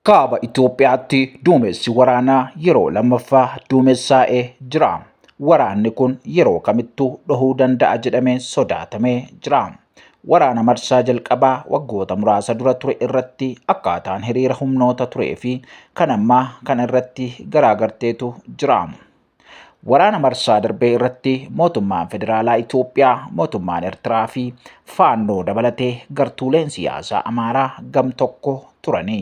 Kaaba Itoophiyaatti duumessi waraanaa yeroo lammaffaa duumessaa'ee jira. Waraanni kun yeroo kamittuu dhahuu danda'a jedhamee sodaatamee jira. Waraana marsaa jalqabaa waggoota muraasa dura ture irratti akkaataan hiriira humnoota turee fi kan ammaa kana irratti garaagarteetu jira. Waraana marsaa darbee irratti mootummaan federaalaa Itoophiyaa, mootummaan Eertiraa fi faannoo dabalatee gartuuleen siyaasaa Amaaraa gam tokko turani.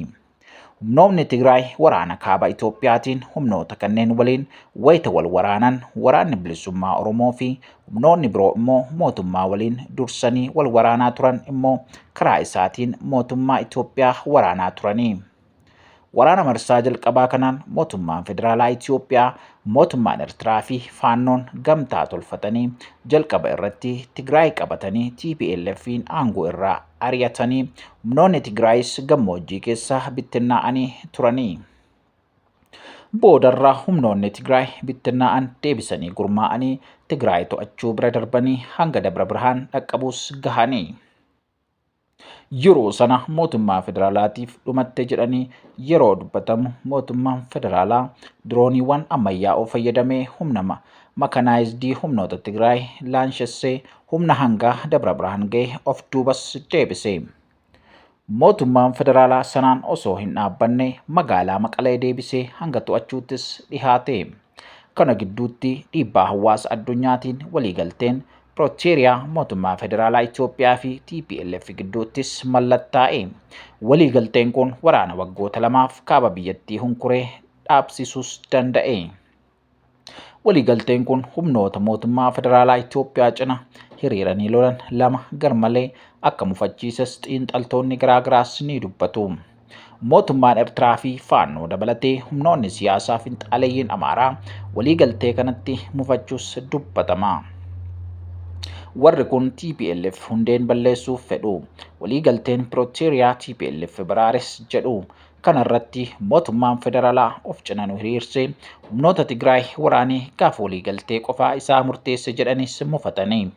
Humnoonni Tigraay waraana kaaba Itoophiyaatiin humnoota kanneen waliin wayita wal waraanan waraanni bilisummaa Oromoo fi humnoonni biroo immoo mootummaa waliin dursanii wal waraanaa turan immoo karaa isaatiin mootummaa Itoophiyaa waraanaa turanii. Waraana marsaa jalqabaa kanaan mootummaan federaalaa Itoophiyaa, mootummaan Eertiraa fi faannoon gamtaa tolfatanii jalqaba irratti Tigraay qabatanii TPLF'n aangoo irraa ari'atanii humnoonni Tigraayis gammoojjii keessa bittinnaa'anii turanii. Boodarraa humnoonni Tigraay bittinnaa'an deebisanii gurmaa'anii Tigraay to'achuu bira darbanii hanga Dabra Birhaan dhaqqabuus gahanii. Yeroo sana mootummaa federaalaatiif dhumatte jedhanii yeroo dubbatamu mootummaan federaalaa dirooniiwwan ammayyaa'oo fayyadamee humna makanaayizidii humnoota Tigraay laanshessee humna hanga Dabra Birhaan ga'e of duubas deebise. Mootummaan federaalaa sanaan osoo hin dhaabbanne magaalaa Maqalee deebisee hanga to'achuuttis dhihaate. Kana gidduutti dhiibbaa hawaasa addunyaatiin waliigalteen Pirooteriyaa mootummaa federaalaa Itoophiyaa fi TPLF gidduuttis mallattaa'e. Waliigalteen kun waraana waggoota lamaaf kaaba biyyattii hunkuree dhaabsisuus danda'e. Waliigalteen kun humnoota mootummaa federaalaa Itoophiyaa cina hiriiranii lolan lama garmalee akka mufachiisas xiinxaltoonni garaagaraas ni dubbatu. Mootummaan Eertiraa fi faannoo dabalatee humnoonni siyaasaa finxaaleeyyiin Amaaraa waliigaltee kanatti mufachuus dubbatama. Warri kun TPLF hundeen balleessuuf fedhu. Waliigalteen Pirooteriyaa TPLF baraares jedhu. Kana irratti mootummaan federaalaa of cina nu hiriirsee humnoota Tigraay waraanee gaafa waliigaltee qofaa isaa murteesse jedhanis mufatanii.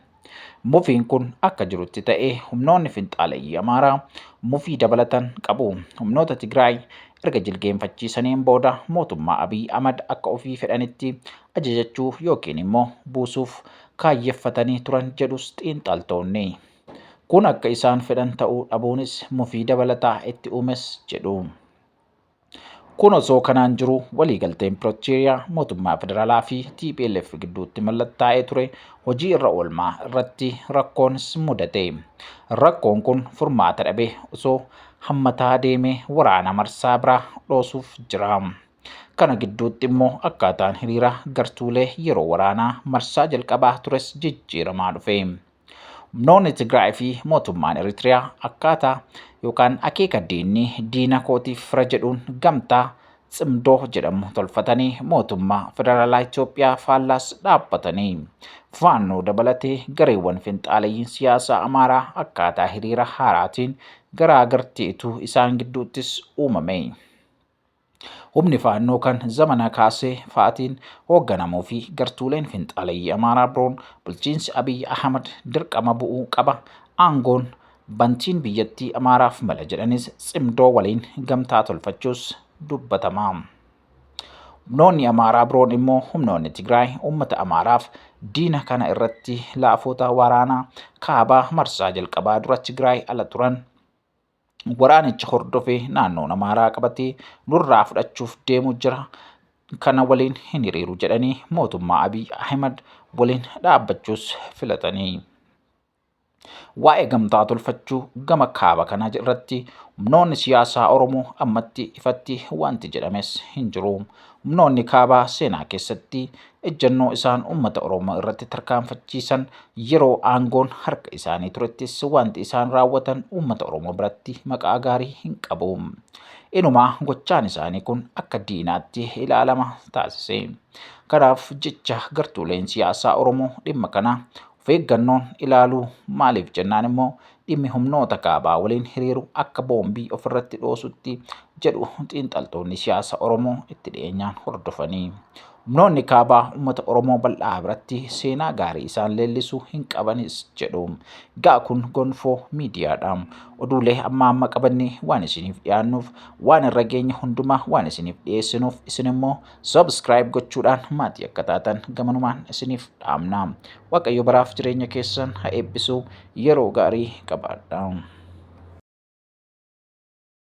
Mufiin kun akka jirutti ta'ee humnoonni finxaaleeyyii Amaaraa mufii dabalatan qabu. Humnoota Tigraay erga jilgeenfachiisaniin booda mootummaa Abiy Ahmad akka ofii fedhanitti ajajachuu yookiin immoo buusuuf kaayyeffatanii turan jedhus xiinxaltoonni. Kun akka isaan fedhan ta'uu dhabuunis mufii dabalataa itti uumes jedhu. Kun osoo kanaan jiru waliigalteen Pirooteriyaa mootummaa federaalaa fi TPLF gidduutti mallattaa'ee ture hojii irra oolmaa irratti rakkoonis mudate. Rakkoon kun furmaata dhabee osoo hammataa deemee waraana marsaa biraa dhoosuuf jira. Kana gidduutti immoo akkaataan hiriira gartuulee yeroo waraanaa marsaa jalqabaa tures jijjiiramaa dhufe. Humnoonni Tigraay fi mootummaan Eritiriyaa akkaataa yookaan akeeka diina kootiif fira jedhuun gamtaa Tsimdoo jedhamu tolfatanii mootummaa federaalaa Itoophiyaa faallaas dhaabbatanii. Faannoo dabalatee gareewwan finxaaleeyyiin siyaasaa Amaaraa akkaataa hiriira haaraatiin garaagarteetu isaan gidduuttis uumame. Humni faannoo kan zamana kaasee fa'aatiin hoogganamuu fi gartuuleen finxaaleeyyii Amaaraa biroon bulchiinsi Abiy Ahmad dirqama bu'uu qaba. Aangoon bantiin biyyattii Amaaraaf mala jedhanis Tsimdoo waliin gamtaa tolfachuus dubbatama. Humnoonni Amaaraa biroon immoo humnoonni Tigraay uummata Amaaraaf diina kana irratti laafoota waraanaa kaabaa marsaa jalqabaa dura Tigraay ala turan waraanicha hordofee naannoon Amaaraa qabatee nurraa fudhachuuf deemu jira. Kana waliin hin hiriiru jedhanii mootummaa Abiy Ahmad waliin dhaabbachuus filatanii. Waa'ee gamtaa tolfachuu gama kaaba kana irratti humnoonni siyaasaa Oromoo ammatti ifatti wanti jedhames hin jiru. Humnoonni kaabaa seenaa keessatti ejjennoo isaan uummata Oromoo irratti tarkaanfachiisan yeroo aangoon harka isaanii turettis wanti isaan raawwatan uummata Oromoo biratti maqaa gaarii hin qabu. Inumaa gochaan isaanii kun akka diinaatti ilaalama taasise. Kanaaf jecha gartuuleen siyaasaa Oromoo dhimma kana of eeggannoon ilaaluu maaliif jennaan immoo dhimmi humnoota kaabaa waliin hiriiru akka boombii ofirratti dhoosutti jedhu xiinxaltoonni siyaasa Oromoo itti dhiyeenyaan hordofanii. Humnoonni kaabaa uummata Oromoo bal'aa biratti seenaa gaarii isaan leellisuu hin qabanis jedhu. Egaa kun gonfoo miidiyaadha. Oduulee amma qabannee waan isiniif dhiyaannuuf waan irra geenye hundumaa waan isiniif dhiyeessinuuf isin immoo subscribe gochuudhaan maatii akka taatan gamanumaan isiniif dhaamna. Waaqayyo baraaf jireenya keessan haa eebbisu. Yeroo gaarii qabaadhaa.